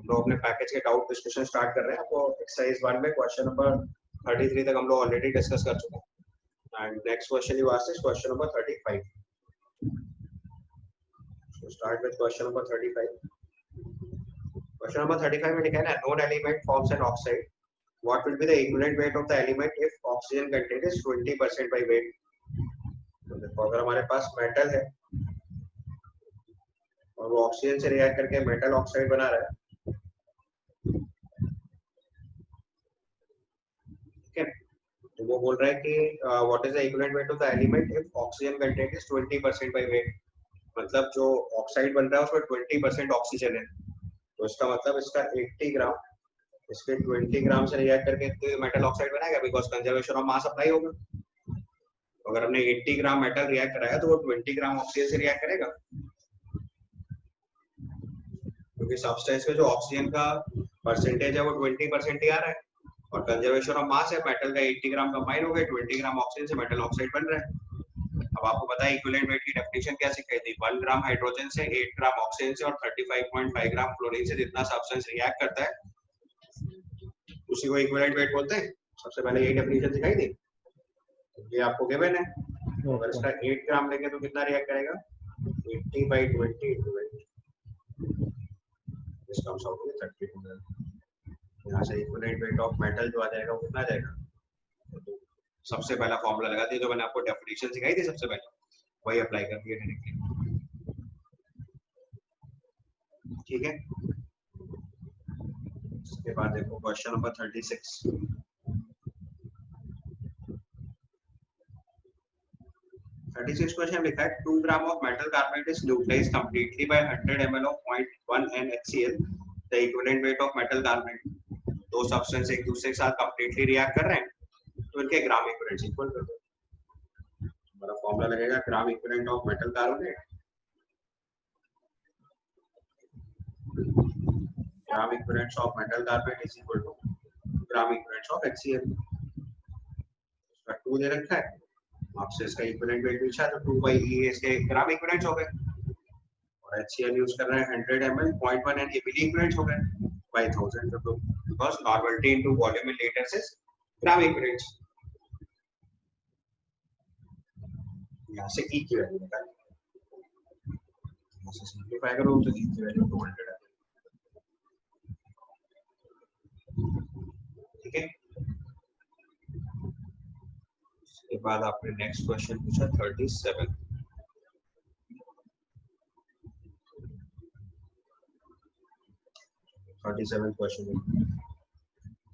हम लोग अपने पैकेज के डाउट डिस्कशन स्टार्ट कर रहे हैं। तो एक्सरसाइज 1 में क्वेश्चन नंबर 33 तक हम लोग ऑलरेडी डिस्कस कर चुके हैं and next question you asked is question number 35। So start with question number 35. Question number 35 में लिखा है ना, known element forms an oxide. What will be the equivalent weight of the element if oxygen content is 20% by weight? तो देखो अगर हमारे पास metal है और वो ऑक्सीजन से रिएक्ट करके मेटल ऑक्साइड बना रहा है, ठीक है, तो वो बोल रहा है कि what is the equivalent weight of the element if oxygen content is 20% by weight. मतलब जो ऑक्साइड बन रहा है उसमें 20% ऑक्सीजन है, तो इसका मतलब इसका 80 ग्राम इसके 20 ग्राम से रिएक्ट करके तो मेटल ऑक्साइड बनाएगा, because conservation of mass apply होगा। तो अगर हमने 80 ग्राम मेटल रिएक्ट कराया तो वो 20 ग्राम ऑक्सीजन से रिएक्ट करेगा, क्योंकि सब्सटेंस में जो ऑक्सीजन का परसेंटेज है वो 20% ही आ रहा है और कंजर्वेशन ऑफ मास है, मेटल का 80 ग्राम कंबाइन हो गए 20 ग्राम ऑक्सीजन से मेटल ऑक्साइड बन रहा है। अब आपको पता है इक्विवेलेंट वेट की डेफिनेशन क्या सिखाई थी, 1 ग्राम हाइड्रोजन से 8 ग्राम ऑक्सीजन से और 35.5 ग्राम क्लोरीन से जितना सब्सटेंस रिएक्ट करता है उसी को इक्विवेलेंट वेट बोलते हैं। सबसे पहले यही डेफिनेशन सिखाई थी, ये आपको गिवन है। तो अगर इसका 8 ग्राम लेंगे तो कितना रिएक्ट करेगा, 80/20 into 8, this comes out with 32। यहाँ से इक्विवेलेंट वेट ऑफ मेटल जो आ जाएगा वो कितना आ जाएगा, तो सबसे पहला फॉर्मूला लगा दिया जो मैंने आपको डेफिनेशन सिखाई थी, सबसे पहले वही अप्लाई कर दिया डायरेक्टली, ठीक है। इसके बाद देखो क्वेश्चन नंबर 36। 36 क्वेश्चन लिखा है 2 gram of metal carbonate is neutralised completely by 100 ml of 0.1 NaCl, the equivalent weight of metal carbonate. दो सब्सटेंस एक दूसरे के साथ कंप्लीटली रिएक्ट कर रहे हैं तो इनके ग्राम इक्विवेलेंट इक्वल कर दो। हमारा फॉर्मूला लगेगा gram equivalent of metal carbonate, gram equivalent of metal carbonate is equal to gram equivalent of HCl। इसका 2 दे रखा है, आपसे इसका इक्विवेलेंट वेट पूछा तो 2/E इसके ग्राम इक्विवेलेंट हो गए और HCl यूज कर रहे हैं 100 ml 0.1 N, ये मिली इक्विवेलेंट हो गए by 1000 तो because normality into volume in litres is gram equivalent. यहाँ से E की वैल्यू निकाल, यहाँ से सिंपलीफाई करो तो E की वैल्यू 200 है, ठीक है। इसके बाद आपने नेक्स्ट क्वेश्चन पूछा 37। 37 question.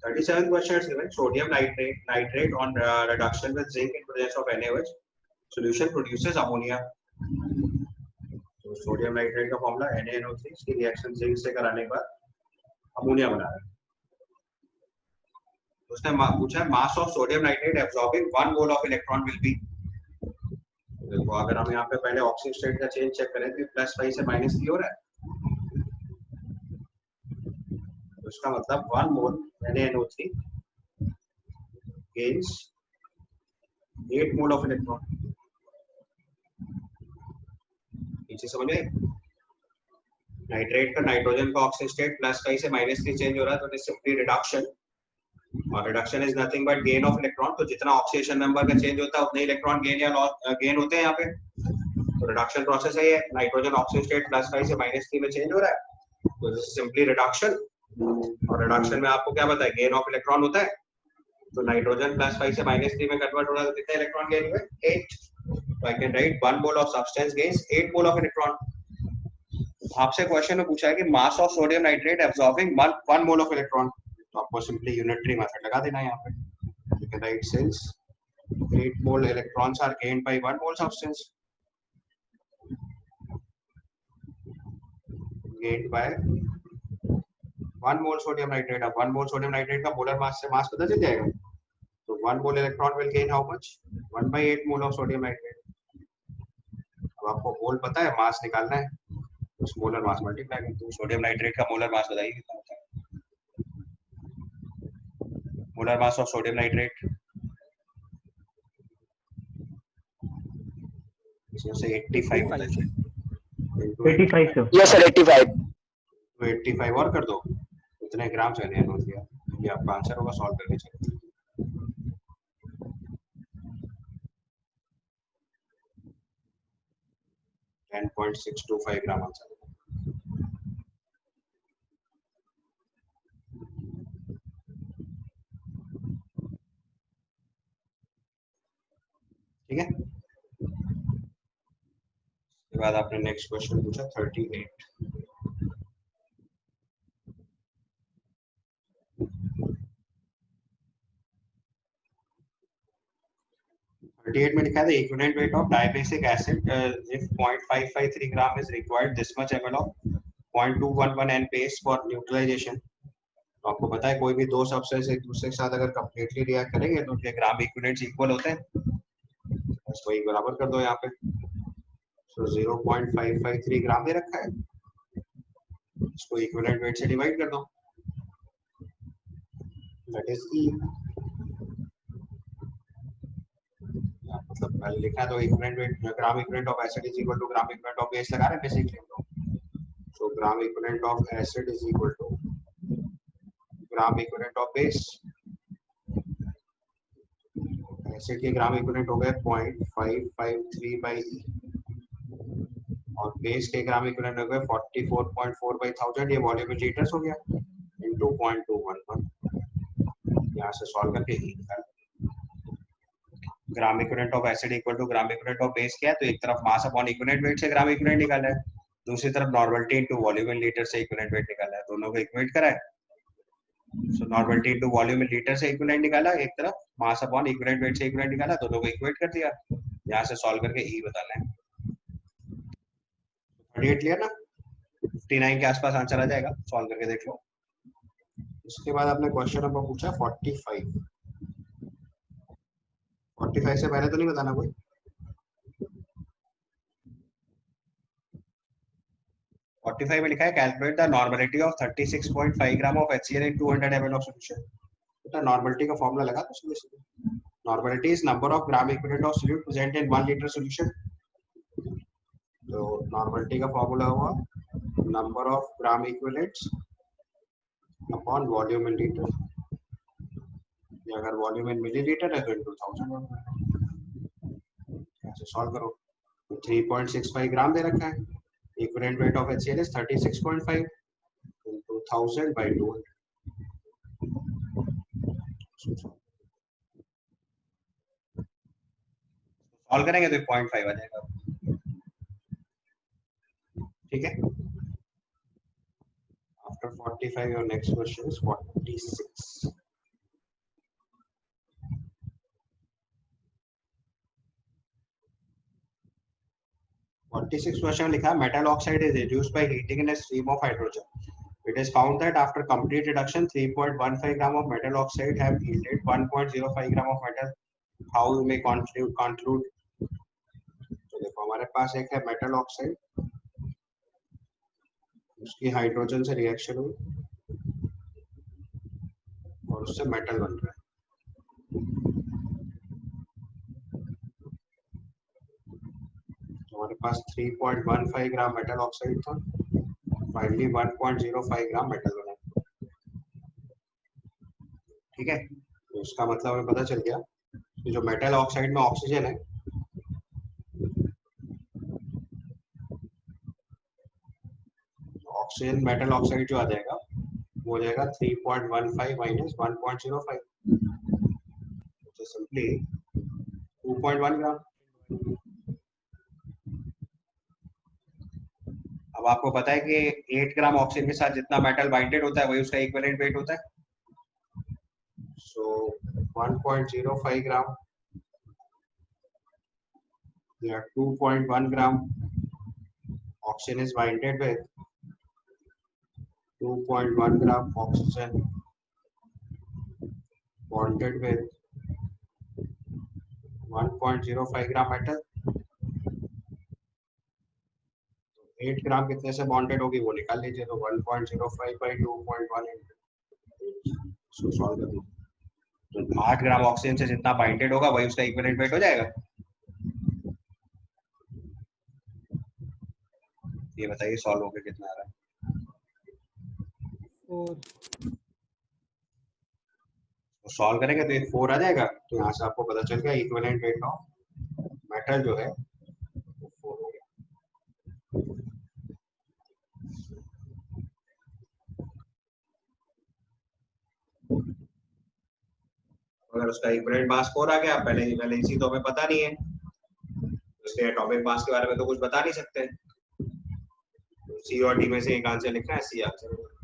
37 question is given sodium nitrate on reduction with zinc in presence of NaOH solution produces ammonia। तो सोडियम नाइट्रेट का फॉर्मूला NaNO3, इसकी रिएक्शन जिंक से कराने के बाद अमोनिया बना रहा है। उसने पूछा mass of sodium nitrate absorbing 1 mole of electron will be. देखो अगर हम यहाँ पे पहले ऑक्सीजन स्टेट का चेंज चेक करें तो +5 से -3 हो रहा है, तो इसका मतलब 1 मोल NaNO3 gains 8 mole of electron. नीचे समझ में नाइट्रेट का नाइट्रोजन का ऑक्सीजन स्टेट +5 से -3 चेंज हो रहा है, तो इट इज सिंपली रिडक्शन और reduction is nothing but gain of electron. तो जितना ऑक्सीडेशन नंबर का चेंज होता है उतने इलेक्ट्रॉन गेन या गेन होते हैं यहाँ पे, तो रिडक्शन प्रोसेस है ये। नाइट्रोजन ऑक्सीजन स्टेट +5 से -3 में चेंज हो रहा है, तो दिस इज सिंपली रिडक्शन। और रिडक्शन में आपको क्या पता है, गेन ऑफ इलेक्ट्रॉन होता है, तो नाइट्रोजन +5 से -3 में कन्वर्ट हो रहा है, तो कितने इलेक्ट्रॉन गेन हुए, 8। So I can write 1 mole of substance gains 8 mole of electron। आपसे क्वेश्चन में पूछा है कि mass of sodium nitrate absorbing 1 mole of electron, तो आपको सिंपली यूनिटरी मेथड लगा देना है यहाँ पे। You can write since 8 mole electrons are gained by 1 mole substance gained by 1 mole sodium nitrate। अब 1 mole sodium nitrate का मोलर मास से मास पता चल जाएगा, तो 1 mole electron will gain how much, 1/8 mole of sodium nitrate। अब आपको मोल पता है, मास निकालना है, उस मोलर मास मल्टीप्लाई करते हैं। सोडियम नाइट्रेट का मोलर मास बताइए कितना होता है, molar mass of sodium nitrate इसमें से 85 होता है। 85 यस सर 85। तो 85 और कर दो, इतने ग्राम से नहीं नोट किया, ये आपका आंसर होगा, सॉल्व करके चलिए। 10.625 ग्राम आंसर। ठीक है, उसके बाद आपने नेक्स्ट क्वेश्चन पूछा 38। 38 में लिखा है the equivalent weight of diabasic acid if 0.553 gram is required, this much ml of 0.211 n paste for neutralization। तो आपको पता है कोई भी दो सब्सटेंस एक दूसरे के साथ अगर कंप्लीटली रिएक्ट करेंगे तो उनके ग्राम इक्विवेलेंट्स इक्वल होते हैं, बस वही बराबर कर दो यहाँ पे। सो 0.553 ग्राम दे रखा है, इसको इक्विवेलेंट वेट से डिवाइड कर दो, दैट इज ई। मतलब पहले लिखा है तो equivalent weight gram equivalent of acid is equal to gram equivalent of base लगा रहे हैं basically. So gram equivalent of acid is equal to gram equivalent of base. Acid के ग्राम इक्विवेलेंट हो गए 0.553 बाई ई, और base के gram equivalent हो गए 44.4 बाई 1000, ये वॉल्यूम इन लीटर्स हो गया इनटू 0.211। यहाँ से सॉल्व करके ई निकाल। Gram equivalent of acid equal to gram equivalent of base क्या है, तो एक तरफ मास अपॉन इक्विवेलेंट वेट से ग्राम इक्विवेलेंट निकाला है, दूसरी तरफ normality into volume in litre से इक्विवेलेंट वेट निकाला है, दोनों को इक्वेट करा है। So normality into volume in litre से इक्विवेलेंट निकाला, एक तरफ मास अपॉन इक्विवेलेंट वेट से इक्विवेलेंट निकाला, दोनों को इक्वेट कर दिया। यहाँ से सॉल्व करके ई बताना है। 38 लिया ना, 59 के आसपास आंसर आ जाएगा, सॉल्व करके देख लो। इसके बाद आपने क्वेश्चन नंबर पूछा 45। 45 से पहले तो नहीं बताना कोई। 45 में लिखा है calculate the normality of 36.5 gram of HCl in 200 ml of solution. तो नॉर्मलिटी का फॉर्मूला लगा दो सीधे। Normality is number of gram equivalent of solute present in 1 litre solution. तो नॉर्मलिटी का फॉर्मूला हुआ number of gram equivalents upon volume in litre, अगर volume इन millilitre है तो इनटू 1000। ऐसे सॉल्व करो। 3.65 ग्राम दे रखा है, equivalent weight of HCl is 36.5 into 1000 by 200। Solve करेंगे तो 0.5 आ जाएगा। ठीक है, after 45 your next question is 46। 46 question लिखा है metal oxide is reduced by heating in a stream of hydrogen. It is found that after complete reduction 3.15 gram of metal oxide have yielded 1.05 gram of metal। How you may conclude। तो देखो हमारे पास एक है metal oxide, उसकी hydrogen से reaction हुई और उससे मेटल बन रहा है। हमारे पास 3.15 ग्राम मेटल ऑक्साइड था, फाइनली 1.05 ग्राम मेटल बना। ठीक है, तो इसका मतलब हमें पता चल गया कि जो मेटल ऑक्साइड में ऑक्सीजन है, ऑक्सीजन मेटल ऑक्साइड जो आ जाएगा वो हो जाएगा 3.15 माइनस 1.05, सिंपली 2.1 ग्राम। अब आपको पता है कि 8 ग्राम ऑक्सीजन के साथ जितना मेटल बाइंडेड होता है वही उसका इक्विवेलेंट वेट होता है। सो 1.05 ग्राम या 2.1 gram oxygen is binded with 2.1 gram oxygen bonded with 1.05 gram metal। 8 ग्राम कितने से बॉन्डेड होगी वो निकाल लीजिए, तो 1.05 by 2.1 इसको सॉल्व कर दीजिए, तो 8 ग्राम ऑक्सीजन से जितना बाइंडेड होगा वही उसका इक्विवेलेंट वेट हो जाएगा। ये बताइए सॉल्व होकर कितना आ रहा है। और सॉल्व करेंगे तो एक 4 आ जाएगा, तो यहाँ से आपको पता चल गया इक्विवेलेंट वेट ऑफ मेटल जो है वो 4 हो गया। अगर उसका इक्विवेलेंट मास 4 आ गया, पहले वैलेंसी तो हमें पता नहीं है, इसलिए एटॉमिक मास के बारे में तो कुछ बता नहीं सकते। सी और डी में से एक आंसर लिखना है, सी आंसर होगा।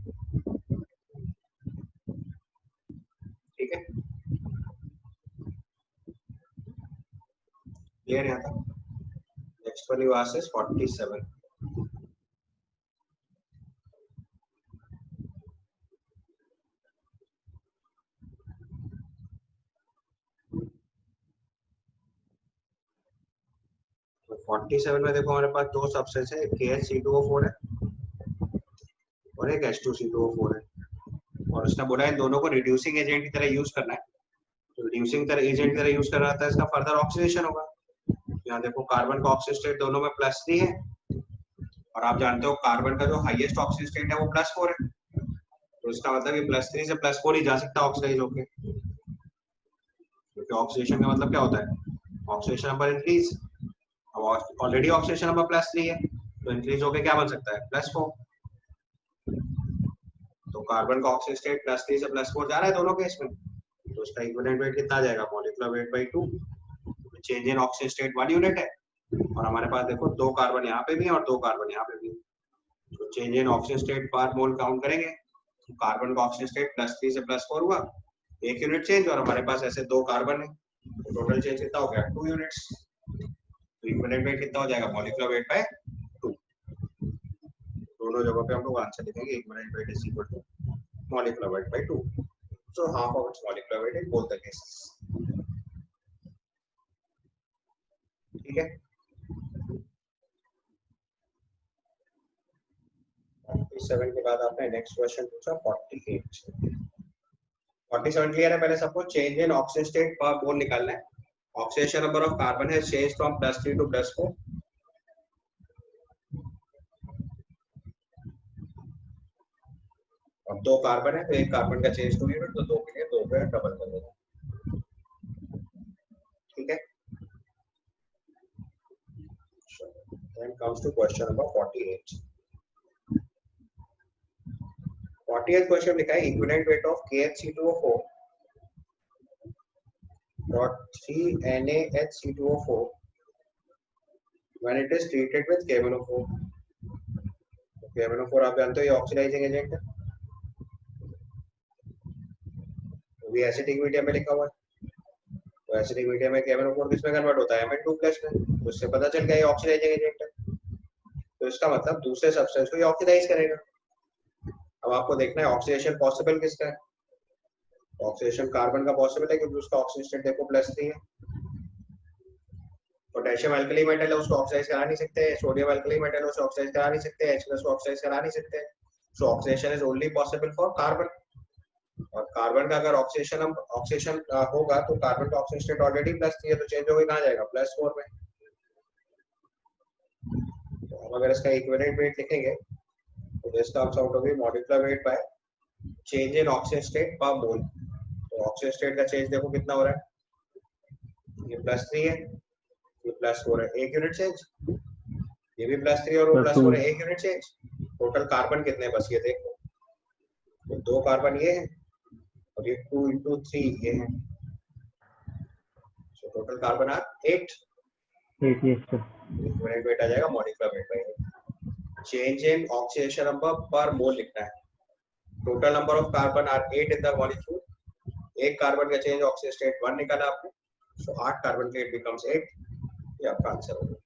ठीक है, क्लियर यहाँ था। Next one you ask is 47। तो 47 में देखो हमारे पास दो सबस्टेंस है, KH2O4 है और एक H2C2O4 है, और उसने बोला है दोनों को रिड्यूसिंग एजेंट की तरह यूज करना है। तो रिड्यूसिंग एजेंट की तरह यूज कर रहा था, इसका फर्दर ऑक्सीडेशन होगा। यहाँ देखो कार्बन का ऑक्सीजन स्टेट दोनों में +3 है, और आप जानते हो कार्बन का जो हाईएस्ट ऑक्सीजन स्टेट है वो +4 है, तो इसका मतलब ये +3 से +4 ही जा सकता है ऑक्सीडाइज होके, क्योंकि ऑक्सीडेशन का मतलब क्या होता है, ऑक्सीडेशन नंबर इंक्रीज। अब ऑलरेडी ऑक्सीडेशन नंबर +3 है, तो इंक्रीज होके क्या बन सकता है, +4। तो कार्बन का ऑक्सीजन स्टेट +3 से +4 जा रहा है दोनों केस में, तो उसका इक्विवेलेंट वेट कितना आ जाएगा, molecular weight by 2। Change in oxygen state 1 unit है, और हमारे पास देखो 2 कार्बन यहाँ पे भी है और 2 कार्बन यहाँ पे भी है, तो चेंज इन ऑक्सीजन स्टेट पर मोल काउंट करेंगे, तो कार्बन का ऑक्सीजन स्टेट +3 से +4 हुआ, 1 यूनिट चेंज, और हमारे पास ऐसे 2 कार्बन है, तो टोटल चेंज कितना हो गया, 2 यूनिट्स। तो इक्विवेलेंट वेट कितना हो जाएगा, मॉलिक्यूलर वेट बाय 2। दोनों जगहों पे हम लोग आंसर लिखेंगे, equivalent weight is equal to molecular weight by 2, so half of its molecular weight in both the cases। ठीक है, 47 के बाद आपने नेक्स्ट क्वेश्चन पूछा 48। 47 क्लियर है, पहले सबको चेंज इन ऑक्सीजन स्टेट पर मोल निकालना है। ऑक्सीडेशन नंबर ऑफ कार्बन है चेंज फ्रॉम +3 to +4। अब 2 कार्बन है, तो एक कार्बन का चेंज 2 यूनिट, तो 2 के लिए 2 पे डबल कर देना। ठीक है, then comes to question number 48। 48th question लिखा है equivalent weight of KHC2O4 dot 3NaHC2O4 when it is treated with KMnO4। KMnO4 आप जानते हो ये ऑक्सीडाइजिंग एजेंट है, वो भी एसिडिक मीडियम में लिखा हुआ है, तो एसिडिक मीडियम में KMnO4 किस में कन्वर्ट होता है, Mn2+ में, तो इससे पता चल गया ये ऑक्सीडाइजिंग एजेंट है, तो इसका मतलब दूसरे सब्सटेंस को ये ऑक्सीडाइज करेगा। अब आपको देखना है ऑक्सीडेशन पॉसिबल किसका है, ऑक्सीडेशन कार्बन का पॉसिबल है क्योंकि उसका ऑक्सीजन स्टेट देखो +3 है। पोटेशियम अल्कली मेटल है, उसको ऑक्सीडाइज करा नहीं सकते, सोडियम अल्कली मेटल है, उसे ऑक्सीडाइज करा नहीं सकते, H+ को ऑक्सीडाइज करा नहीं सकते, सो oxidation is only possible for carbon. और कार्बन का अगर ऑक्सीडेशन होगा तो कार्बन का ऑक्सीजन स्टेट ऑलरेडी +3 है, तो चेंज होकर कहां जाएगा, +4 में। तो हम अगर इसका इक्विवेलेंट वेट लिखेंगे तो this comes out to be molecular weight by change in oxygen state पर मोल। तो ऑक्सीजन स्टेट का चेंज देखो कितना हो रहा है, ये +3 है, ये +4 है, 1 यूनिट चेंज, ये भी +3 और वो +4 है, 1 यूनिट चेंज। टोटल कार्बन कितने बस ये देखो, तो 2 कार्बन ये है और ये 2 into 3 ये है, so total carbon are 8। Equivalent weight आ जाएगा molecular weight by change in oxidation number पर मोल लिखना है। Total number of carbon are 8 in the molecule, एक कार्बन का चेंज ऑक्सीजन स्टेट 1 निकाला आपने, सो 8 कार्बन के इट बिकम्स 8, ये आपका आंसर होगा।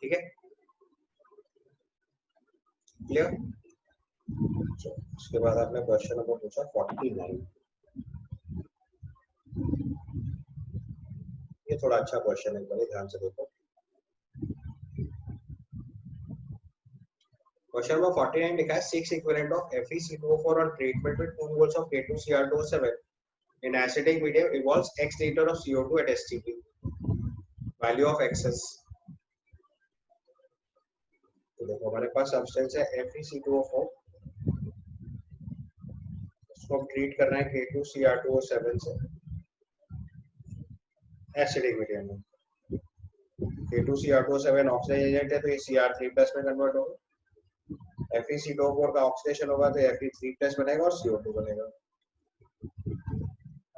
ठीक है, क्लियर। उसके बाद आपने क्वेश्चन नंबर पूछा 49। ये थोड़ा अच्छा क्वेश्चन है, बड़े ध्यान से देखो। क्वेश्चन नंबर 49 लिखा है 6 equivalent of FeCO4 on treatment with 2 moles of K2Cr2O7 in acidic medium evolves x liter of CO2 at STP. Value of excess. तो देखो हमारे पास सब्सटेंस है FeC2O4, उसको हम ट्रीट कर रहे हैं K2Cr2O7 से एसिडिक मीडियम में। K2Cr2O7 ऑक्सीजन एजेंट है तो ये Cr3+ में कन्वर्ट होगा। FeC2O4 का ऑक्सीडेशन होगा तो Fe3+ बनेगा और CO2 बनेगा।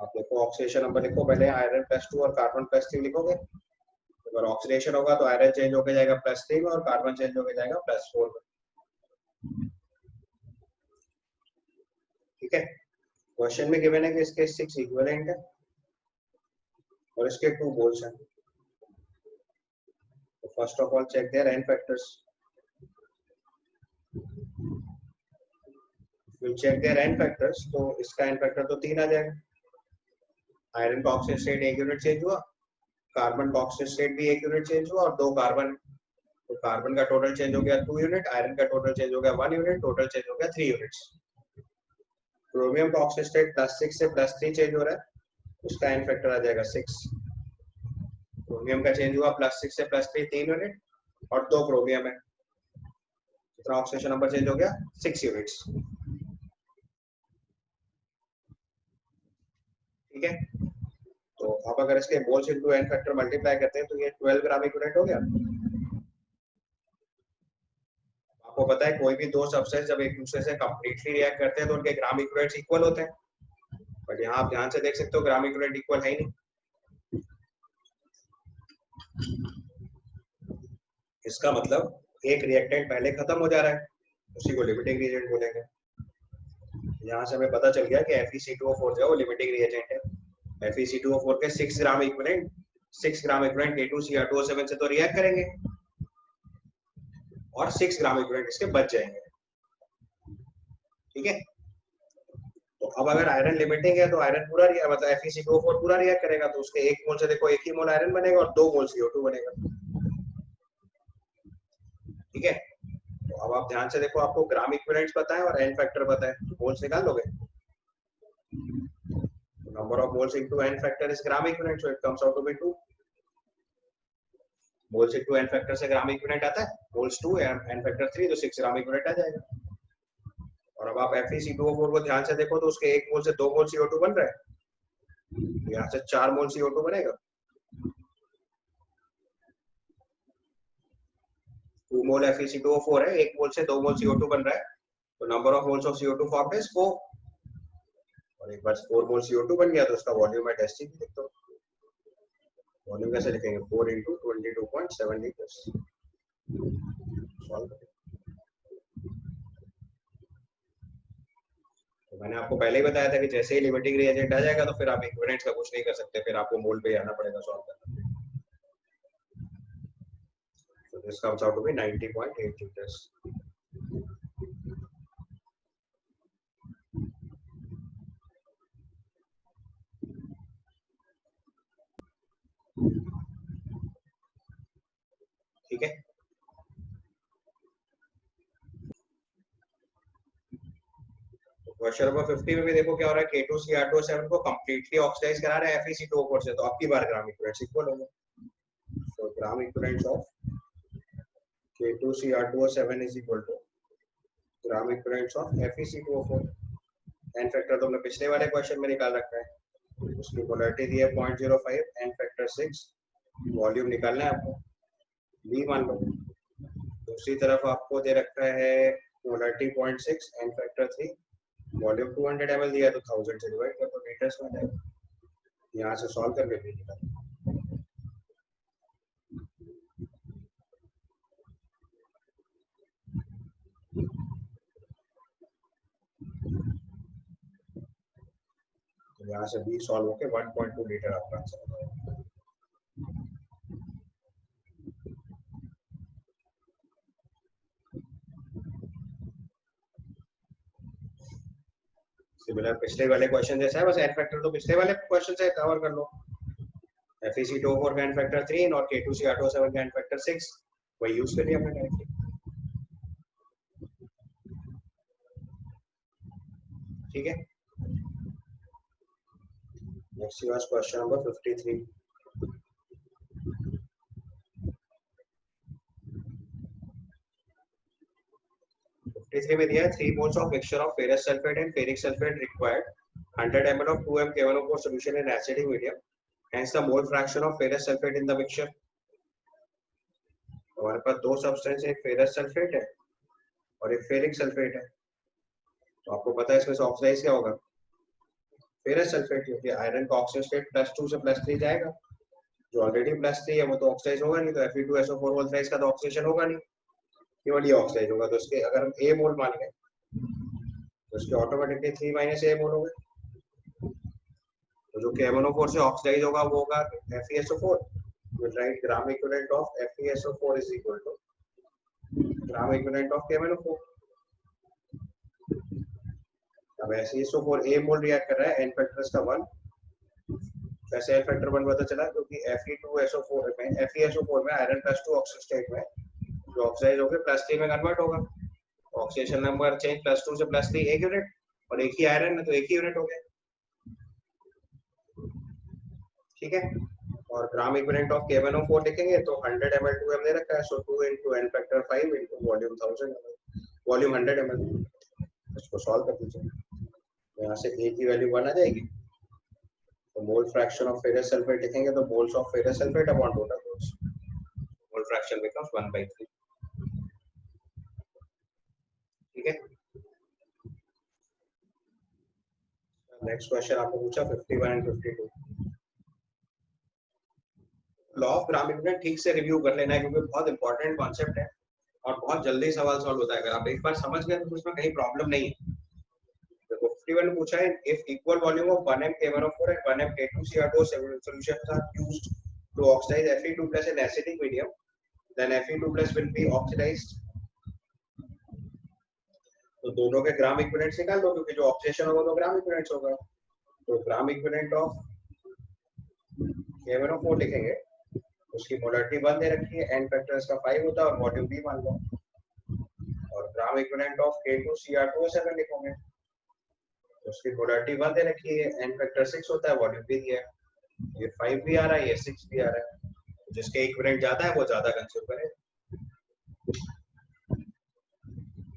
आप देखो ऑक्सीडेशन नंबर लिखो, पहले आयरन +2 और कार्बन +3 लिखोगे। अगर ऑक्सीडेशन होगा तो आयरन चेंज होकर जाएगा +3 में और कार्बन चेंज होकर जाएगा +4 में। ठीक है, क्वेश्चन में गिवन है कि इसके 6 इक्विवेलेंट है और इसके 2 मोल्स हैं। तो first of all check their n factors. Will check their n factors, तो इसका n फैक्टर तो 3 आ जाएगा। आयरन का ऑक्सीजन स्टेट 1 यूनिट चेंज हुआ, कार्बन का ऑक्सीजन स्टेट भी 1 यूनिट चेंज हुआ और 2 कार्बन, तो कार्बन का टोटल चेंज हो गया 2 यूनिट, आयरन का टोटल चेंज हो गया 1 यूनिट, टोटल चेंज हो गया 3 यूनिट्स। क्रोमियम का ऑक्सीजन स्टेट +6 से +3 चेंज हो रहा है, उसका n फैक्टर आ जाएगा 6। क्रोमियम का चेंज हुआ +6 से +3 3 यूनिट और 2 क्रोमियम है, कितना ऑक्सीडेशन नंबर चेंज हो गया 6 यूनिट्स। ठीक है, तो अब अगर इसके moles into n factor multiply करते हैं तो ये 12 ग्राम इक्विवेलेंट हो गया। आपको पता है कोई भी दो सब्सटेंस जब एक दूसरे से कंप्लीटली रिएक्ट करते हैं तो उनके ग्राम इक्विवेलेंट्स इक्वल होते हैं, बट यहाँ आप ध्यान से देख सकते हो ग्राम इक्विवेलेंट इक्वल है ही नहीं। इसका मतलब एक रिएक्टेंट पहले खत्म हो जा रहा है, उसी को लिमिटिंग रिएजेंट बोलेंगे। यहाँ से हमें पता चल गया कि FeC2O4 जो है वो लिमिटिंग रिएजेंट है। FeC2O4 के 6 ग्राम इक्विवेलेंट K2Cr2O7 से तो रिएक्ट करेंगे और 6 ग्राम इक्विवेलेंट इसके बच जाएंगे। ठीक है, तो अब अगर आयरन लिमिटिंग है तो आयरन पूरा मतलब FeC2O4 पूरा रिएक्ट करेगा, तो उसके 1 मोल से देखो 1 ही मोल आयरन बनेगा और 2 मोल CO2 बनेगा। ठीक है, तो अब आप ध्यान से देखो, आपको ग्राम इक्विवेलेंट्स पता है और n फैक्टर पता है, मोल्स निकाल लोगे। Number of moles into n factor is gram equivalent, so it comes out to be 2। Moles into n factor से ग्राम इक्विवेलेंट आता है, मोल्स 2 n फैक्टर 3, तो 6 ग्राम इक्विवेलेंट आ जाएगा। और अब आप FeC2O4 को ध्यान से देखो तो उसके 1 मोल से 2 मोल CO2 बन रहा है, यहाँ से 4 मोल CO2 बनेगा। 2 मोल FeC2O4 है, 1 मोल से 2 मोल CO2 बन रहा है, तो number of moles of CO2 formed is 4। और एक बार 4 मोल CO2 बन गया तो उसका वॉल्यूम एट STP लिख दो। वॉल्यूम कैसे लिखेंगे, 4 into 22.7 लीटर्स। सॉल्व करें। तो मैंने आपको पहले ही बताया था कि जैसे ही लिमिटिंग रिएजेंट आ जाएगा तो फिर आप इक्विवेलेंट्स का कुछ नहीं कर सकते, फिर आपको मोल पे आना पड़ेगा सॉल्व करने। So this comes out to be 90.8 liters. ठीक है, क्वेश्चन नंबर 50 में भी देखो क्या हो रहा है, K2Cr2O7 को कंप्लीटली ऑक्सीडाइज करा रहा है FeC2O4 से, तो आपकी बार ग्राम इक्विवेलेंट्स इक्वल होंगे। तो gram equivalents of K2Cr2O7 is equal to gram equivalents of FeC2O4। n factor तो हमने पिछले वाले क्वेश्चन में निकाल रखा है, उसकी पोलैरिटी दी है 0.05, n फैक्टर 6, वॉल्यूम निकालना है आपको, V मान लो। दूसरी तरफ आपको दे रखा है polarity 0.6, n factor 3, volume 200 ml दिया है तो 1000 से डिवाइड कर दो, लीटर्स में जाएगा। यहाँ से सॉल्व करके भी निकाल। तो यहाँ से भी सॉल्व होके 1.2 लीटर आपका आंसर हो जाएगा। सिमिलर पिछले वाले क्वेश्चन जैसा है, बस n फैक्टर तो पिछले वाले क्वेश्चन से कवर कर लो। FeC2O4 का एन फैक्टर 3 और K2Cr2O7 का एन फैक्टर 6, वही यूज कर लिया हमने डायरेक्टली। ठीक है, नेक्स्ट वाज क्वेश्चन नंबर 53। 53 में दिया है 3 moles of mixture of ferrous sulfate and ferric sulfate required 100 ml of 2m K1O4 solution in acidic medium, hence the mole fraction of ferrous sulfate in the mixture। हमारे पास दो substance, एक ferrous sulphate है और एक ferric sulphate है, तो आपको पता है इसमें से ऑक्साइड क्या होगा, फेरस सल्फेट, क्योंकि आयरन का ऑक्सीजन स्टेट +2 से +3 जाएगा, जो ऑलरेडी +3 है वो तो ऑक्साइड होगा नहीं, तो Fe2SO4 बोलता है इसका तो ऑक्सीजन होगा नहीं, केवल ये ऑक्साइड होगा, तो इसके अगर हम A मोल मान लें तो इसके ऑटोमेटिकली 3 - A मोल हो गए, तो जो K1O4 से ऑक्साइड होगा वो होगा FeSO4, we'll write gram equivalent of FeSO4 is equal to gram equivalent of K1O4। अब FeSO4 A मोल रिएक्ट कर रहा है, n फैक्टर इसका 1, वैसे n फैक्टर 1 पता चला क्योंकि Fe2SO4 में FeSO4 में आयरन +2 ऑक्सीजन स्टेट में जो ऑक्साइड हो गया +3 में कन्वर्ट होगा, ऑक्सीडेशन नंबर चेंज +2 से +3 एक यूनिट, और एक ही आयरन है तो एक ही यूनिट हो गया। ठीक है, और ग्राम इक्विवेलेंट ऑफ K1O4 लिखेंगे तो 100 ml 2m दे रखा है, सो 2 × n factor 5 × volume 1000 ml, volume 100 ml। इसको सॉल्व कर दीजिए, यहाँ से A की वैल्यू 1 आ जाएगी, तो mole fraction of ferrous sulphate लिखेंगे तो moles of ferrous sulphate upon total moles, mole fraction becomes 1/3। ठीक है, नेक्स्ट क्वेश्चन आपको पूछा 51 and 52। Law of gram equivalent ठीक से रिव्यू कर लेना है क्योंकि बहुत इंपॉर्टेंट कॉन्सेप्ट है और बहुत जल्दी सवाल सॉल्व होता है, अगर आप एक बार समझ गए तो उसमें कहीं प्रॉब्लम नहीं है। देखो 51 में पूछा है if equal volume of 1m K1O4 and 1m K2Cr2 solutions are used to oxidize Fe2+ in acidic medium, then Fe2+ will be oxidized। तो दोनों के ग्राम इक्विवेलेंट्स निकाल दो क्योंकि जो ऑक्सीडेशन होगा तो ग्राम इक्विवेलेंट्स होगा, तो ग्राम इक्विवेलेंट ऑफ K1O4 लिखेंगे, उसकी मोलरिटी 1 दे रखी है, n फैक्टर इसका 5 होता है और वॉल्यूम भी मान लो, और ग्राम इक्विवेलेंट ऑफ K2Cr2O7 लिखोगे, उसकी मोलरिटी 1 दे रखी है, n फैक्टर 6 होता है, वॉल्यूम भी दिया है, ये 5 भी आ रहा है, ये 6 भी आ रहा है, जिसके इक्विवेलेंट ज्यादा है वो ज्यादा कंज्यूम करे,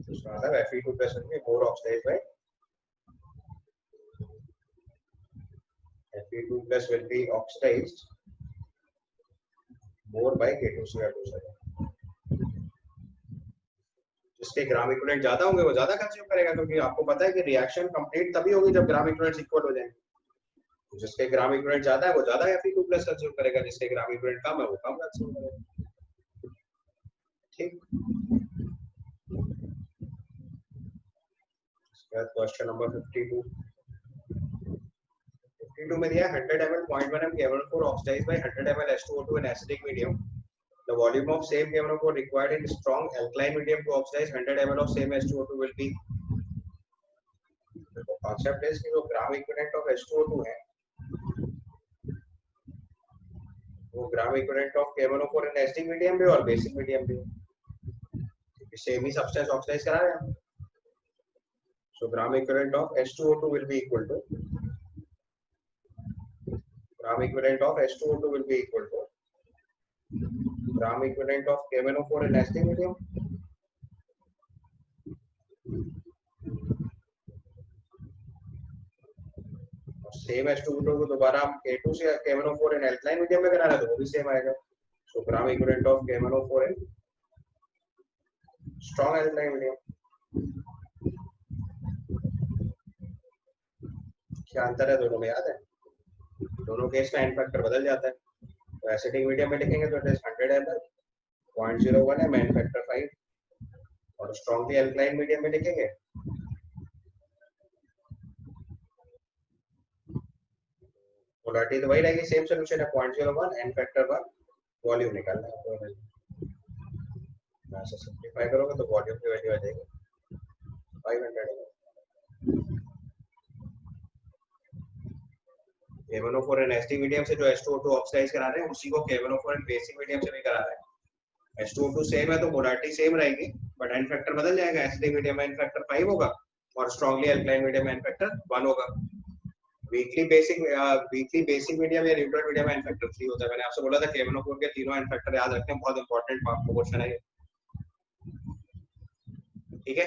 इसका मतलब Fe2+ will be more oxidized by Fe2+ will be oxidized more by K2Cr2O7। जिसके ग्राम इक्विवेलेंट ज्यादा होंगे वो ज्यादा कंज्यूम करेगा, क्योंकि आपको पता है कि रिएक्शन कंप्लीट तभी होगी जब ग्राम इक्विवेलेंट्स इक्वल हो जाएंगे, तो जिसके ग्राम इक्विवेलेंट ज्यादा है वो ज्यादा Fe2+ कंज्यूम करेगा, जिसके ग्राम इक्विवेलेंट कम है वो कम कंज्यूम करेगा। ठीक, क्वेश्चन नंबर 52। 52 में दिया 100 ml 0.1m K1O4 oxidized by 100 ml H2O2 in acidic medium, the volume of same K1O4 required in strong alkaline medium to oxidize 100 ml of same H2O2 will be। तो concept है कि जो ग्राम equivalent of H2O2 है वो ग्राम equivalent of K1O4 in acidic medium भी और basic medium भी, क्योंकि सेम ही सब्सटेंस ऑक्साइड करा रहे हैं, so gram equivalent of H2O2 will be equal to gram equivalent of H2O2 will be equal to gram equivalent of K1O4 in acidic medium, same H2O2 को दोबारा हम K2 से K1O4 in alkaline medium में करा रहे हैं तो वो भी सेम आएगा, so gram equivalent of K1O4 in strong alkaline medium। क्या अंतर है दोनों में याद है, दोनों केस में n फैक्टर बदल जाता है, तो एसिडिक मीडियम में लिखेंगे तो इट इज 100 ml 0.01 है n फैक्टर 5, और स्ट्रांगली अल्कलाइन मीडियम में लिखेंगे मोलरिटी तो वही रहेगी, सेम सॉल्यूशन है 0.01 n फैक्टर 1, वॉल्यूम निकालना है, तो यहाँ से सिंपलीफाई करोगे तो वॉल्यूम की वैल्यू आ जाएगी 500 ml। K1O4 and acidic medium से जो H2O2 ऑक्सीडाइज करा रहे हैं उसी को K1O4 एंड बेसिक मीडियम से भी करा रहे हैं। H2O2 सेम है तो मोलारिटी सेम रहेगी, बट एन फैक्टर बदल जाएगा। एसिडिक मीडियम में एन फैक्टर 5 होगा और स्ट्रांगली अल्कलाइन मीडियम में एन फैक्टर 1 होगा। वीकली बेसिक मीडियम या न्यूट्रल मीडियम में एन फैक्टर 3 होता है। मैंने आपसे बोला था K1O4 के तीनों एन फैक्टर याद रखने, बहुत इंपॉर्टेंट क्वेश्चन है ये। ठीक है,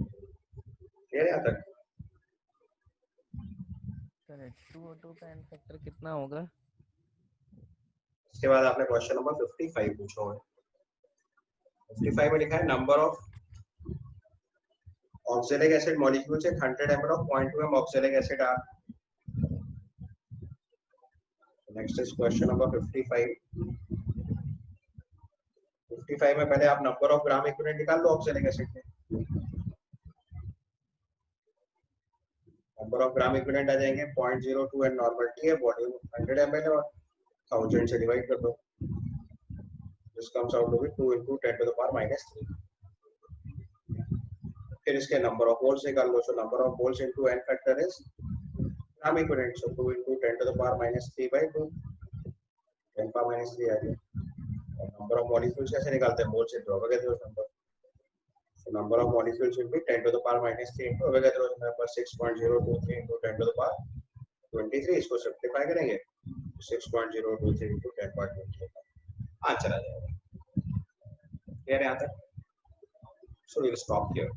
क्लियर है यहाँ तक? H2O2 का एन फैक्टर कितना होगा? इसके बाद आपने क्वेश्चन नंबर 55 पूछा है। 55 में लिखा है number of oxalic acid molecules in 100 ml of 0.2 m oxalic acid are. Next is question number 55. 55 में पहले आप नंबर ऑफ ग्राम इक्विवेलेंट निकाल लो ऑक्सैलिक एसिड के। नंबर ऑफ ग्राम इक्विवेलेंट आ जाएंगे 0.02 एंड नॉर्मल टी है, वॉल्यूम 100 ml है और 1000 से डिवाइड कर दो। This comes out to be 2 into 10 to the power -3। फिर इसके नंबर ऑफ मोल्स निकाल लो। So number of moles into n factor is gram equivalent, so 2 into 10 to the power -3/2, 10 power -3 आ गया। और नंबर ऑफ मॉलिक्यूल्स कैसे निकालते हैं? Moles into Avogadro's number. So number of molecules will be 10 to the power -3 into Avogadro's number 6.023 into 10 to the power 23। इसको simplify करेंगे 6.023 into 10.23 answer आ जाएगा। Clear है यहाँ तक? So we'll stop here.